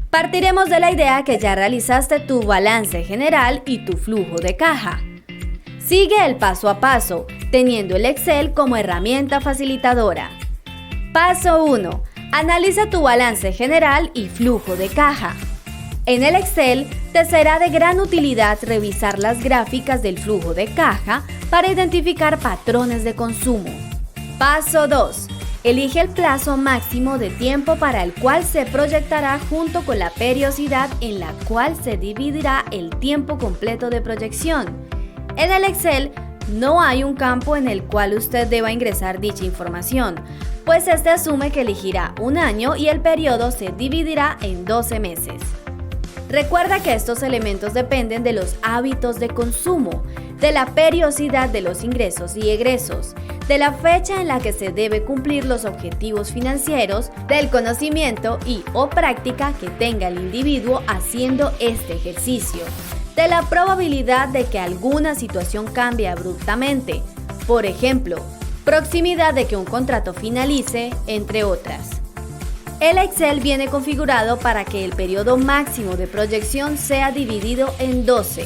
Partiremos de la idea que ya realizaste tu balance general y tu flujo de caja. Sigue el paso a paso, teniendo el Excel como herramienta facilitadora. Paso 1. Analiza tu balance general y flujo de caja. En el Excel te será de gran utilidad revisar las gráficas del flujo de caja para identificar patrones de consumo. Paso 2. Elige el plazo máximo de tiempo para el cual se proyectará junto con la periodicidad en la cual se dividirá el tiempo completo de proyección. En el Excel no hay un campo en el cual usted deba ingresar dicha información, pues este asume que elegirá un año y el periodo se dividirá en 12 meses. Recuerda que estos elementos dependen de los hábitos de consumo, de la periodicidad de los ingresos y egresos, de la fecha en la que se debe cumplir los objetivos financieros, del conocimiento y/o práctica que tenga el individuo haciendo este ejercicio, de la probabilidad de que alguna situación cambie abruptamente, por ejemplo, proximidad de que un contrato finalice, entre otras. El Excel viene configurado para que el periodo máximo de proyección sea dividido en 12.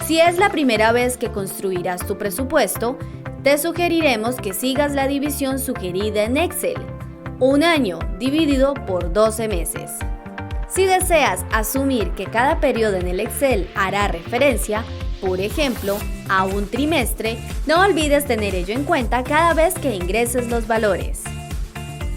Si es la primera vez que construirás tu presupuesto, te sugeriremos que sigas la división sugerida en Excel, un año dividido por 12 meses. Si deseas asumir que cada periodo en el Excel hará referencia, por ejemplo, a un trimestre, no olvides tener ello en cuenta cada vez que ingreses los valores.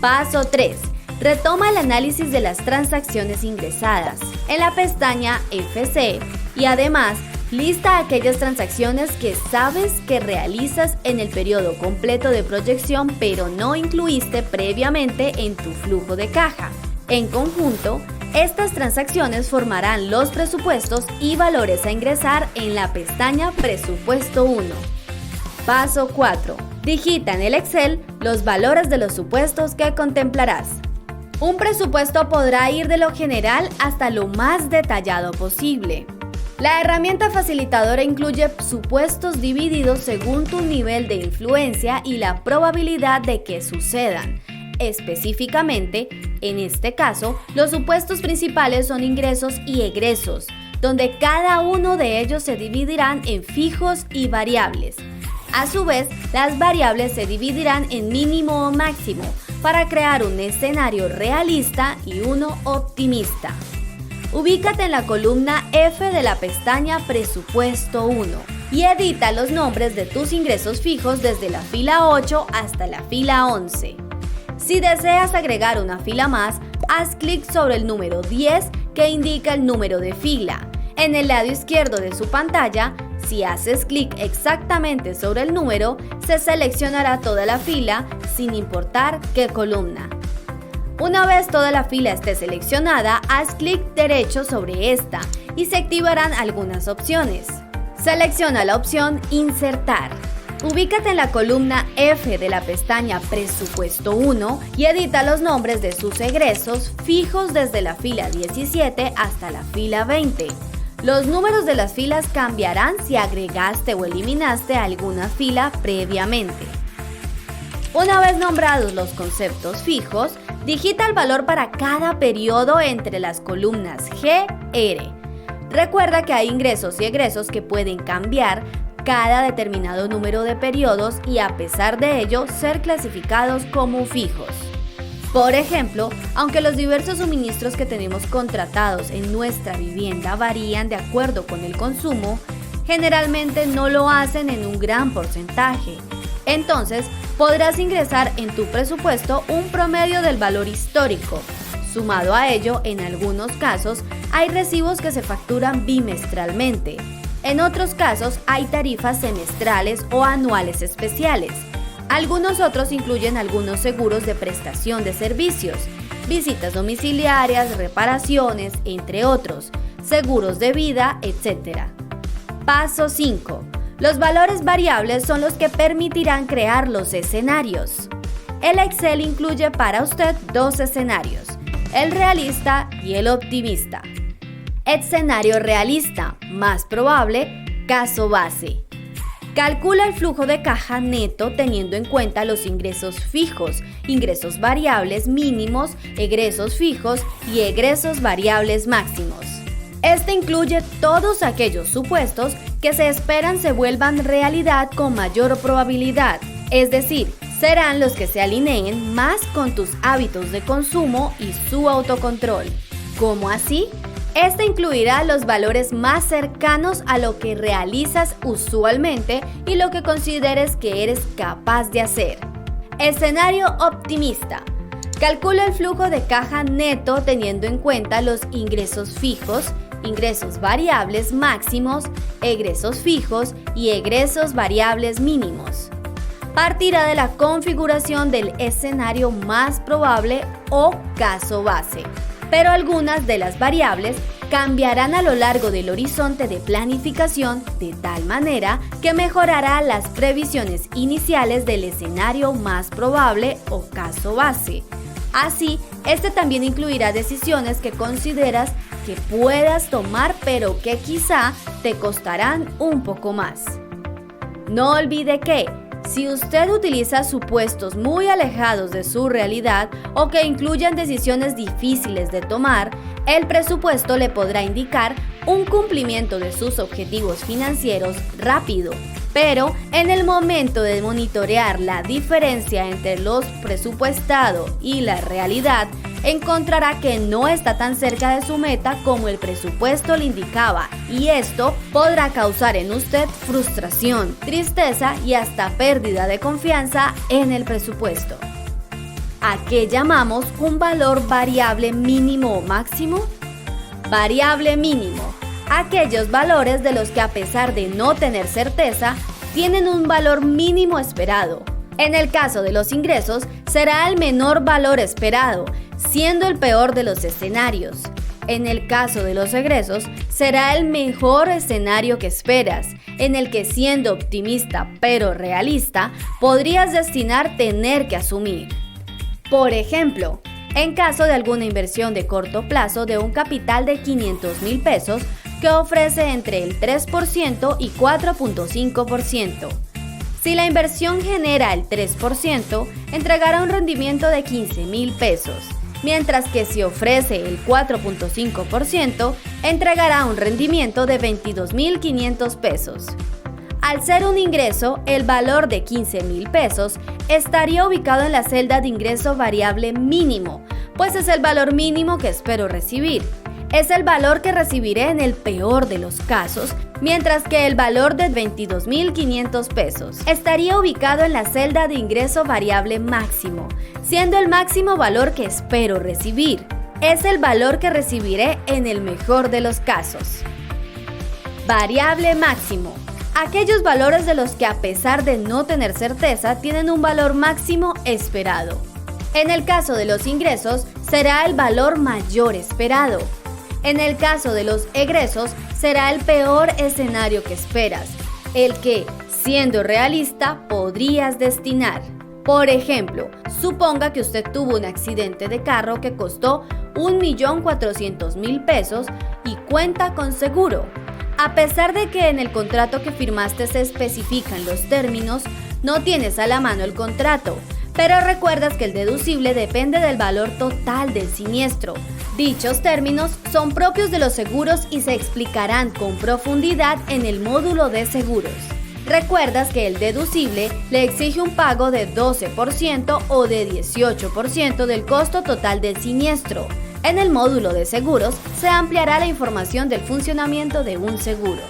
Paso 3. Retoma el análisis de las transacciones ingresadas en la pestaña FC y además lista aquellas transacciones que sabes que realizas en el periodo completo de proyección pero no incluiste previamente en tu flujo de caja. En conjunto, estas transacciones formarán los presupuestos y valores a ingresar en la pestaña Presupuesto 1. Paso 4. Digita en el Excel los valores de los supuestos que contemplarás. Un presupuesto podrá ir de lo general hasta lo más detallado posible. La herramienta facilitadora incluye supuestos divididos según tu nivel de influencia y la probabilidad de que sucedan. Específicamente, en este caso, los supuestos principales son ingresos y egresos, donde cada uno de ellos se dividirán en fijos y variables. A su vez, las variables se dividirán en mínimo o máximo para crear un escenario realista y uno optimista. Ubícate en la columna F de la pestaña Presupuesto 1 y edita los nombres de tus ingresos fijos desde la fila 8 hasta la fila 11. Si deseas agregar una fila más, haz clic sobre el número 10 que indica el número de fila. En el lado izquierdo de su pantalla, si haces clic exactamente sobre el número, se seleccionará toda la fila sin importar qué columna. Una vez toda la fila esté seleccionada, haz clic derecho sobre esta y se activarán algunas opciones. Selecciona la opción Insertar. Ubícate en la columna F de la pestaña Presupuesto 1 y edita los nombres de sus egresos fijos desde la fila 17 hasta la fila 20. Los números de las filas cambiarán si agregaste o eliminaste alguna fila previamente. Una vez nombrados los conceptos fijos, digita el valor para cada periodo entre las columnas G, R. Recuerda que hay ingresos y egresos que pueden cambiar cada determinado número de periodos y a pesar de ello ser clasificados como fijos. Por ejemplo, aunque los diversos suministros que tenemos contratados en nuestra vivienda varían de acuerdo con el consumo, generalmente no lo hacen en un gran porcentaje. Entonces, podrás ingresar en tu presupuesto un promedio del valor histórico. Sumado a ello, en algunos casos, hay recibos que se facturan bimestralmente. En otros casos, hay tarifas semestrales o anuales especiales. Algunos otros incluyen algunos seguros de prestación de servicios, visitas domiciliarias, reparaciones, entre otros, seguros de vida, etc. Paso 5. Los valores variables son los que permitirán crear los escenarios. El Excel incluye para usted dos escenarios, el realista y el optimista. Escenario realista, más probable, caso base. Calcula el flujo de caja neto teniendo en cuenta los ingresos fijos, ingresos variables mínimos, egresos fijos y egresos variables máximos. Este incluye todos aquellos supuestos que se esperan se vuelvan realidad con mayor probabilidad, es decir, serán los que se alineen más con tus hábitos de consumo y su autocontrol. ¿Cómo así? Este incluirá los valores más cercanos a lo que realizas usualmente y lo que consideres que eres capaz de hacer. Escenario optimista. Calcula el flujo de caja neto teniendo en cuenta los ingresos fijos, ingresos variables máximos, egresos fijos y egresos variables mínimos. Partirá de la configuración del escenario más probable o caso base, pero algunas de las variables cambiarán a lo largo del horizonte de planificación de tal manera que mejorará las previsiones iniciales del escenario más probable o caso base. Así, este también incluirá decisiones que consideras que puedas tomar pero que quizá te costarán un poco más. No olvide que, si usted utiliza supuestos muy alejados de su realidad o que incluyan decisiones difíciles de tomar, el presupuesto le podrá indicar un cumplimiento de sus objetivos financieros rápido, pero en el momento de monitorear la diferencia entre lo presupuestado y la realidad, encontrará que no está tan cerca de su meta como el presupuesto le indicaba, y esto podrá causar en usted frustración, tristeza y hasta pérdida de confianza en el presupuesto. ¿A qué llamamos un valor variable mínimo o máximo? Variable mínimo: aquellos valores de los que, a pesar de no tener certeza, tienen un valor mínimo esperado. En el caso de los ingresos, será el menor valor esperado, siendo el peor de los escenarios. En el caso de los egresos, será el mejor escenario que esperas, en el que, siendo optimista pero realista, podrías destinar tener que asumir. Por ejemplo, en caso de alguna inversión de corto plazo de un capital de 500,000 pesos que ofrece entre el 3% y 4.5%. Si la inversión genera el 3%, entregará un rendimiento de 15,000 pesos, mientras que si ofrece el 4.5%, entregará un rendimiento de 22,500 pesos. Al ser un ingreso, el valor de 15,000 pesos estaría ubicado en la celda de ingreso variable mínimo, pues es el valor mínimo que espero recibir. Es el valor que recibiré en el peor de los casos, mientras que el valor de 22,500 pesos estaría ubicado en la celda de ingreso variable máximo, siendo el máximo valor que espero recibir. Es el valor que recibiré en el mejor de los casos. Variable máximo: aquellos valores de los que, a pesar de no tener certeza, tienen un valor máximo esperado. En el caso de los ingresos, será el valor mayor esperado. En el caso de los egresos, será el peor escenario que esperas, el que, siendo realista, podrías destinar. Por ejemplo, suponga que usted tuvo un accidente de carro que costó 1,400,000 pesos y cuenta con seguro. A pesar de que en el contrato que firmaste se especifican los términos, no tienes a la mano el contrato, pero recuerdas que el deducible depende del valor total del siniestro. Dichos términos son propios de los seguros y se explicarán con profundidad en el módulo de seguros. Recuerdas que el deducible le exige un pago de 12% o de 18% del costo total del siniestro. En el módulo de seguros se ampliará la información del funcionamiento de un seguro.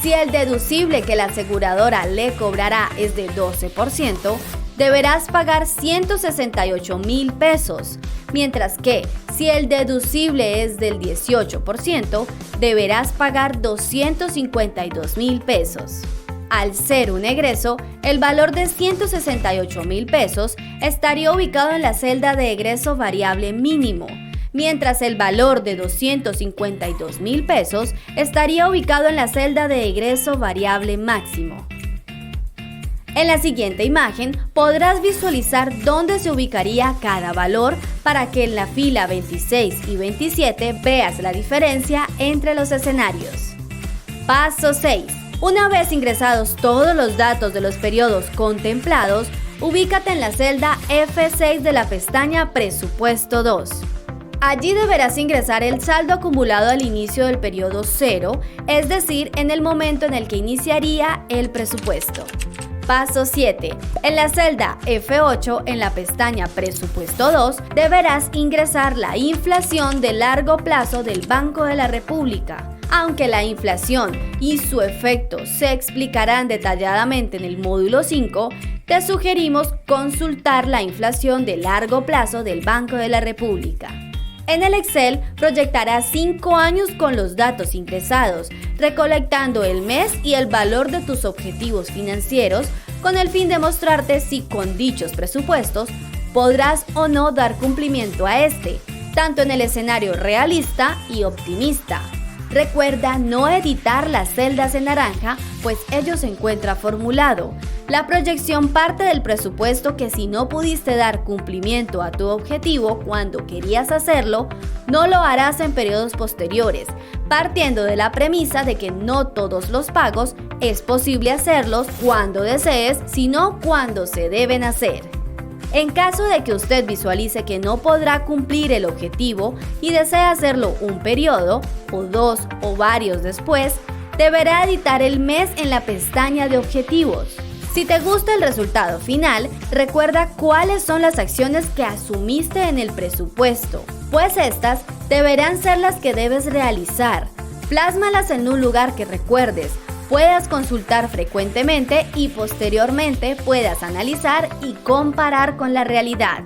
Si el deducible que la aseguradora le cobrará es de 12%, deberás pagar 168,000 pesos, mientras que si el deducible es del 18%, deberás pagar 252,000 pesos. Al ser un egreso, el valor de 168,000 pesos estaría ubicado en la celda de egreso variable mínimo, mientras el valor de 252,000 pesos estaría ubicado en la celda de egreso variable máximo. En la siguiente imagen podrás visualizar dónde se ubicaría cada valor para que en la fila 26 y 27 veas la diferencia entre los escenarios. Paso 6. Una vez ingresados todos los datos de los periodos contemplados, ubícate en la celda F6 de la pestaña Presupuesto 2. Allí deberás ingresar el saldo acumulado al inicio del periodo 0, es decir, en el momento en el que iniciaría el presupuesto. Paso 7. En la celda F8, en la pestaña Presupuesto 2, deberás ingresar la inflación de largo plazo del Banco de la República. Aunque la inflación y su efecto se explicarán detalladamente en el módulo 5, te sugerimos consultar la inflación de largo plazo del Banco de la República. En el Excel proyectarás 5 años con los datos ingresados, recolectando el mes y el valor de tus objetivos financieros con el fin de mostrarte si con dichos presupuestos podrás o no dar cumplimiento a este, tanto en el escenario realista y optimista. Recuerda no editar las celdas en naranja, pues ello se encuentra formulado. La proyección parte del presupuesto que si no pudiste dar cumplimiento a tu objetivo cuando querías hacerlo, no lo harás en periodos posteriores, partiendo de la premisa de que no todos los pagos es posible hacerlos cuando desees, sino cuando se deben hacer. En caso de que usted visualice que no podrá cumplir el objetivo y desea hacerlo un periodo, o 2 o varios después, deberá editar el mes en la pestaña de objetivos. Si te gusta el resultado final, recuerda cuáles son las acciones que asumiste en el presupuesto, pues estas deberán ser las que debes realizar. Plásmalas en un lugar que recuerdes, puedas consultar frecuentemente y posteriormente puedas analizar y comparar con la realidad.